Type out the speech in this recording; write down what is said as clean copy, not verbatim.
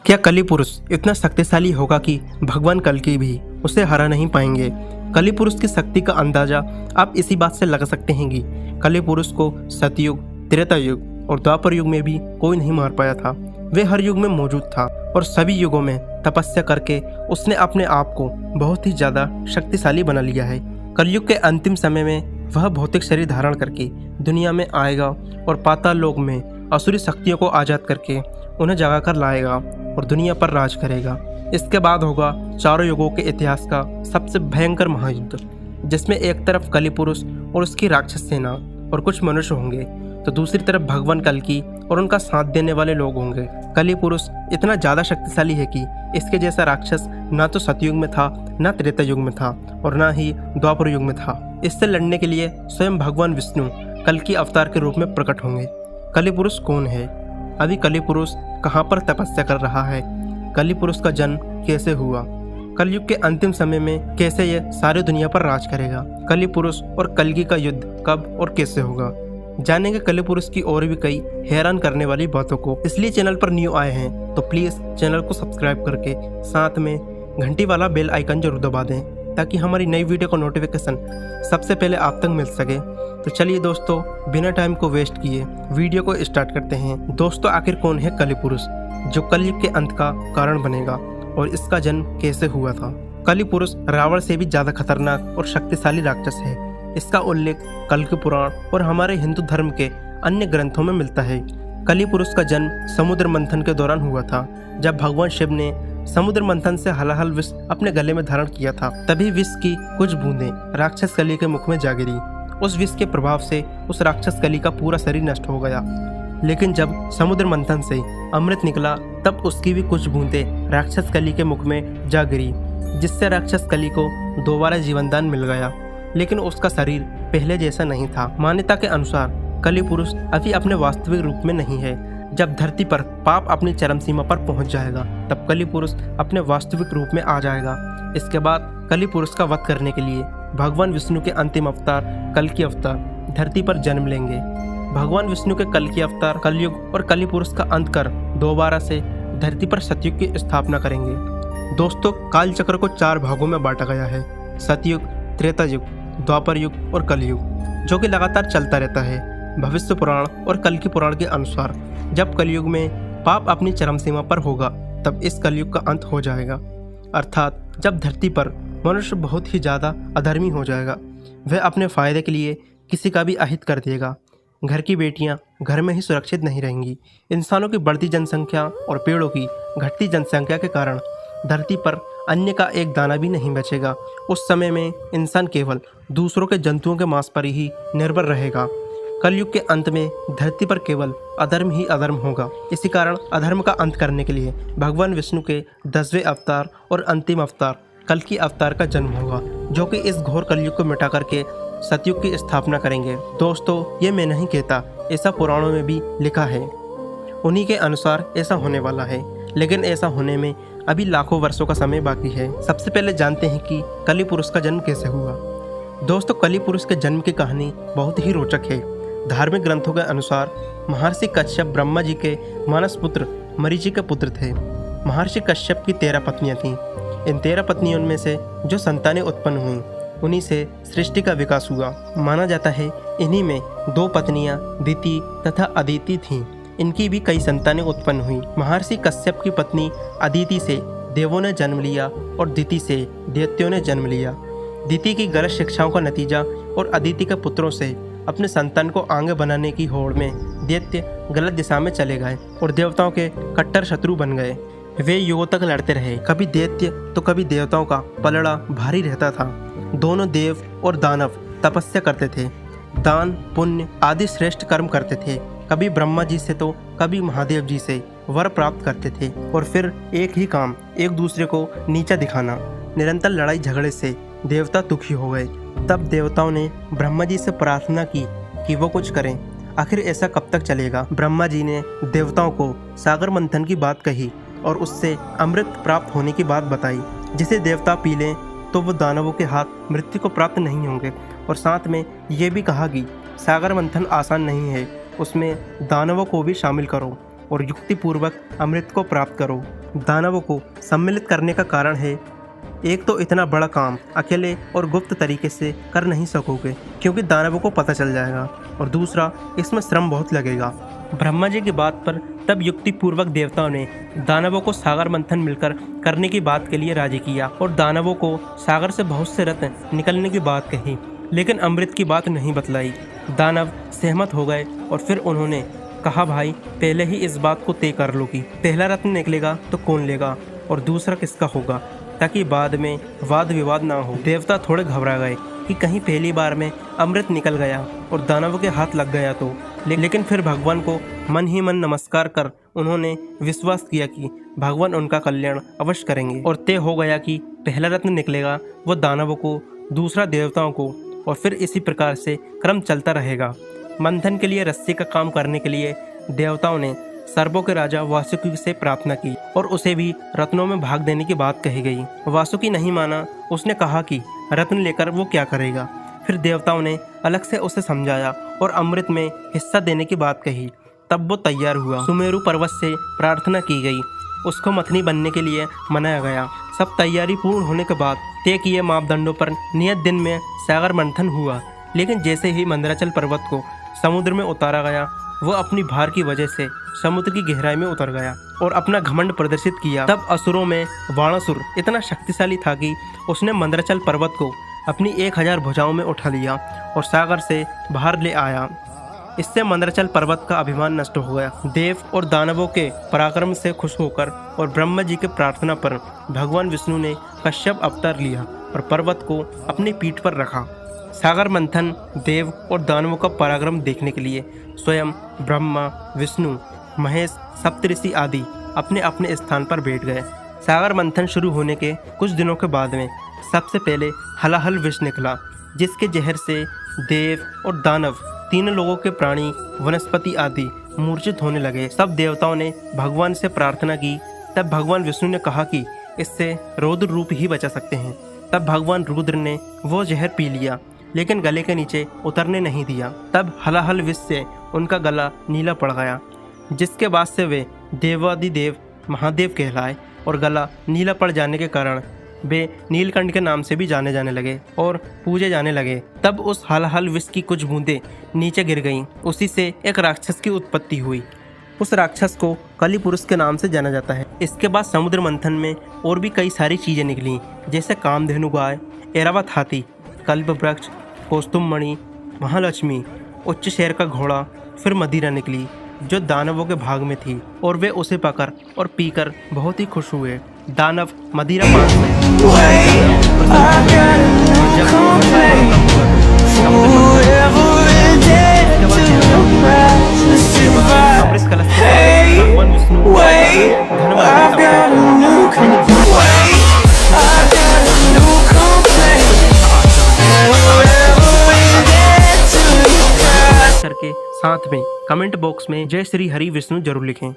क्या कली पुरुष इतना शक्तिशाली होगा कि भगवान कल्कि भी उसे हरा नहीं पाएंगे? कली पुरुष की शक्ति का अंदाजा आप इसी बात से लगा सकते हैं कि कली पुरुष को सतयुग, त्रेता युग और द्वापर युग में भी कोई नहीं मार पाया था। वे हर युग में मौजूद था और सभी युगों में तपस्या करके उसने अपने आप को बहुत ही ज्यादा शक्तिशाली बना लिया है। कलयुग के अंतिम समय में वह भौतिक शरीर धारण करके दुनिया में आएगा और पाताल लोक में असुरी शक्तियों को आजाद करके उन्हें जगा कर लाएगा और दुनिया पर राज करेगा। इसके बाद होगा चारों युगों के इतिहास का सबसे भयंकर महायुद्ध, जिसमें एक तरफ कली पुरुष और उसकी राक्षस सेना और कुछ मनुष्य होंगे, तो दूसरी तरफ भगवान कल्कि और उनका साथ देने वाले लोग होंगे। कली पुरुष इतना ज्यादा शक्तिशाली है कि इसके जैसा राक्षस ना तो सतयुग में था, ना त्रेता युग में था और ना ही द्वापर युग में था। इससे लड़ने के लिए स्वयं भगवान विष्णु कल्कि अवतार के रूप में प्रकट होंगे। कली पुरुष कौन है? अभी कली पुरुष कहाँ पर तपस्या कर रहा है? कली पुरुष का जन्म कैसे हुआ? कलयुग के अंतिम समय में कैसे यह सारी दुनिया पर राज करेगा? कली पुरुष और कल्कि का युद्ध कब और कैसे होगा? जानेंगे कली पुरुष की और भी कई हैरान करने वाली बातों को। इसलिए चैनल पर न्यू आए हैं तो प्लीज चैनल को सब्सक्राइब करके साथ में घंटी वाला बेल आइकन जरूर दबा दें, ताकि हमारी नई वीडियो का नोटिफिकेशन सबसे पहले आप तक मिल सके। तो चलिए दोस्तों, बिना टाइम को वेस्ट किए वीडियो को स्टार्ट करते हैं। दोस्तों, आखिर कौन है कली पुरुष जो कलयुग के अंत का कारण बनेगा और इसका जन्म कैसे हुआ था? कली पुरुष रावण से भी ज्यादा खतरनाक और शक्तिशाली राक्षस है। इसका उल्लेख कल्कि पुराण और हमारे हिंदू धर्म के अन्य ग्रंथों में मिलता है। कली पुरुष का जन्म समुद्र मंथन के दौरान हुआ था, जब भगवान शिव ने समुद्र मंथन से हलाहल विष अपने गले में धारण किया था। तभी विष की कुछ बूंदें राक्षस कली के मुख में जा गिरी। उस विष के प्रभाव से उस राक्षस कली का पूरा शरीर नष्ट हो गया। लेकिन जब समुद्र मंथन से अमृत निकला, तब उसकी भी कुछ बूंदें राक्षस कली के मुख में जा गिरी, जिससे राक्षस कली को दोबारा जीवनदान मिल गया। लेकिन उसका शरीर पहले जैसा नहीं था। मान्यता के अनुसार कली पुरुष अभी अपने वास्तविक रूप में नहीं है। जब धरती पर पाप अपनी चरम सीमा पर पहुंच जाएगा, तब कली पुरुष अपने वास्तविक रूप में आ जाएगा। इसके बाद कली पुरुष का वध करने के लिए भगवान विष्णु के अंतिम अवतार कल्कि अवतार धरती पर जन्म लेंगे। भगवान विष्णु के कल्कि अवतार कलयुग और कली पुरुष का अंत कर दोबारा से धरती पर सतयुग की स्थापना करेंगे। दोस्तों, काल चक्र को 4 भागों में बांटा गया है: सतयुग, त्रेता युग, द्वापर युग और कलयुग, जो कि लगातार चलता रहता है। भविष्य पुराण और कल्कि पुराण के अनुसार जब कलयुग में पाप अपनी चरम सीमा पर होगा, तब इस कलयुग का अंत हो जाएगा। अर्थात जब धरती पर मनुष्य बहुत ही ज्यादा अधर्मी हो जाएगा, वह अपने फायदे के लिए किसी का भी अहित कर देगा। घर की बेटियां घर में ही सुरक्षित नहीं रहेंगी। इंसानों की बढ़ती जनसंख्या और पेड़ों की घटती जनसंख्या के कारण धरती पर अन्न का एक दाना भी नहीं बचेगा। उस समय में इंसान केवल दूसरों के जंतुओं के मांस पर ही निर्भर रहेगा। कलयुग के अंत में धरती पर केवल अधर्म ही अधर्म होगा। इसी कारण अधर्म का अंत करने के लिए भगवान विष्णु के 10वें अवतार और अंतिम अवतार कल्कि अवतार का जन्म होगा, जो कि इस घोर कलयुग को मिटा करके सतयुग की स्थापना करेंगे। दोस्तों, ये मैं नहीं कहता, ऐसा पुराणों में भी लिखा है। उन्हीं के अनुसार ऐसा होने वाला है, लेकिन ऐसा होने में अभी लाखों वर्षों का समय बाकी है। सबसे पहले जानते हैं कि कली पुरुष का जन्म कैसे हुआ। दोस्तों, कली पुरुष के जन्म की कहानी बहुत ही रोचक है। धार्मिक ग्रंथों के अनुसार महर्षि कश्यप ब्रह्मा जी के मानस पुत्र मरीचि के पुत्र थे। महर्षि कश्यप की 13 पत्नियां थीं। इन 13 पत्नियों में से जो संतानें उत्पन्न हुई, उन्हीं से सृष्टि का विकास हुआ। माना जाता है इन्हीं में 2 पत्नियां दिति तथा अदिति थीं। इनकी भी कई संतानें उत्पन्न हुई। महर्षि कश्यप की पत्नी अदिति से देवों ने जन्म लिया और दिति से दैत्यों ने जन्म लिया। दिति की गलत शिक्षाओं का नतीजा और अदिति के पुत्रों से अपने संतान को आगे बनाने की होड़ में दैत्य गलत दिशा में चले गए और देवताओं के कट्टर शत्रु बन गए। वे युगों तक लड़ते रहे। कभी दैत्य तो कभी देवताओं का पलड़ा भारी रहता था। दोनों देव और दानव तपस्या करते थे, दान पुण्य आदि श्रेष्ठ कर्म करते थे। कभी ब्रह्मा जी से तो कभी महादेव जी से वर प्राप्त करते थे, और फिर एक ही काम, एक दूसरे को नीचा दिखाना। निरंतर लड़ाई झगड़े से देवता दुखी हो गए। तब देवताओं ने ब्रह्मा जी से प्रार्थना की कि वो कुछ करें। आखिर ऐसा कब तक चलेगा? ब्रह्मा जी ने देवताओं को सागर मंथन की बात कही और उससे अमृत प्राप्त होने की बात बताई, जिसे देवता पी लें तो वो दानवों के हाथ मृत्यु को प्राप्त नहीं होंगे। और साथ में ये भी कहा कि सागर मंथन आसान नहीं है, उसमें दानवों को भी शामिल करो और युक्तिपूर्वक अमृत को प्राप्त करो। दानवों को सम्मिलित करने का कारण है, एक तो इतना बड़ा काम अकेले और गुप्त तरीके से कर नहीं सकोगे क्योंकि दानवों को पता चल जाएगा, और दूसरा इसमें श्रम बहुत लगेगा। ब्रह्मा जी की बात पर तब युक्ति पूर्वक देवताओं ने दानवों को सागर मंथन मिलकर करने की बात के लिए राजी किया और दानवों को सागर से बहुत से रत्न निकलने की बात कही, लेकिन अमृत की बात नहीं बतलाई। दानव सहमत हो गए और फिर उन्होंने कहा, भाई पहले ही इस बात को तय कर लो कि पहला रत्न निकलेगा तो कौन लेगा और दूसरा किसका होगा, ताकि बाद में वाद विवाद ना हो। देवता थोड़े घबरा गए कि कहीं पहली बार में अमृत निकल गया और दानवों के हाथ लग गया तो, लेकिन फिर भगवान को मन ही मन नमस्कार कर उन्होंने विश्वास किया कि भगवान उनका कल्याण अवश्य करेंगे, और तय हो गया कि पहला रत्न निकलेगा वो दानवों को, दूसरा देवताओं को, और फिर इसी प्रकार से क्रम चलता रहेगा। मंथन के लिए रस्सी का काम करने के लिए देवताओं ने सर्पों के राजा वासुकी से प्रार्थना की और उसे भी रत्नों में भाग देने की बात कही गई। वासुकी नहीं माना, उसने कहा कि रत्न लेकर वो क्या करेगा। फिर देवताओं ने अलग से उसे समझाया और अमृत में हिस्सा देने की बात कही। तब वो तैयार हुआ। सुमेरु पर्वत से प्रार्थना की गई, उसको मथनी बनने के लिए मनाया गया। सब तैयारी पूर्ण होने के बाद तय किए मापदंडों पर नियत दिन में सागर मंथन हुआ, लेकिन जैसे ही मंदराचल पर्वत को समुद्र में उतारा गया, वो अपनी भार की वजह से समुद्र की गहराई में उतर गया और अपना घमंड प्रदर्शित किया। तब असुरों में वाणासुर इतना शक्तिशाली था कि उसने मंदराचल पर्वत को अपनी 1000 भुजाओं में उठा लिया और सागर से बाहर ले आया। इससे मंदराचल पर्वत का अभिमान नष्ट हो गया। देव और दानवों के पराक्रम से खुश होकर और ब्रह्मा जी के प्रार्थना पर भगवान विष्णु ने कश्यप अवतार लिया और पर्वत को अपनी पीठ पर रखा। सागर मंथन, देव और दानवों का पराक्रम देखने के लिए स्वयं ब्रह्मा, विष्णु, महेश, सप्तऋषि आदि अपने अपने स्थान पर बैठ गए। सागर मंथन शुरू होने के कुछ दिनों के बाद में सबसे पहले हलाहल विष निकला, जिसके जहर से देव और दानव, तीनों लोगों के प्राणी, वनस्पति आदि मूर्छित होने लगे। सब देवताओं ने भगवान से प्रार्थना की। तब भगवान विष्णु ने कहा कि इससे रौद्र रूप ही बचा सकते हैं। तब भगवान रुद्र ने वो जहर पी लिया, लेकिन गले के नीचे उतरने नहीं दिया। तब हलाहल विष से उनका गला नीला पड़ गया, जिसके बाद से वे देवादिदेव महादेव कहलाए और गला नीला पड़ जाने के कारण वे नीलकंठ के नाम से भी जाने जाने लगे और पूजे जाने लगे। तब उस हलाहल विष की कुछ बूंदें नीचे गिर गईं। उसी से एक राक्षस की उत्पत्ति हुई। उस राक्षस को कली पुरुष के नाम से जाना जाता है। इसके बाद समुद्र मंथन में और भी कई सारी चीजें निकली, जैसे कामधेनु गाय, ऐरावत हाथी, कल्प वृक्ष, कौस्तुभ मणि, महालक्ष्मी, उच्च शहर का घोड़ा। फिर मदिरा निकली जो दानवों के भाग में थी और वे उसे पकड़ और पीकर बहुत ही खुश हुए। दानव मदिरा पान करके साथ में कमेंट बॉक्स में जय श्री हरि विष्णु जरूर लिखें।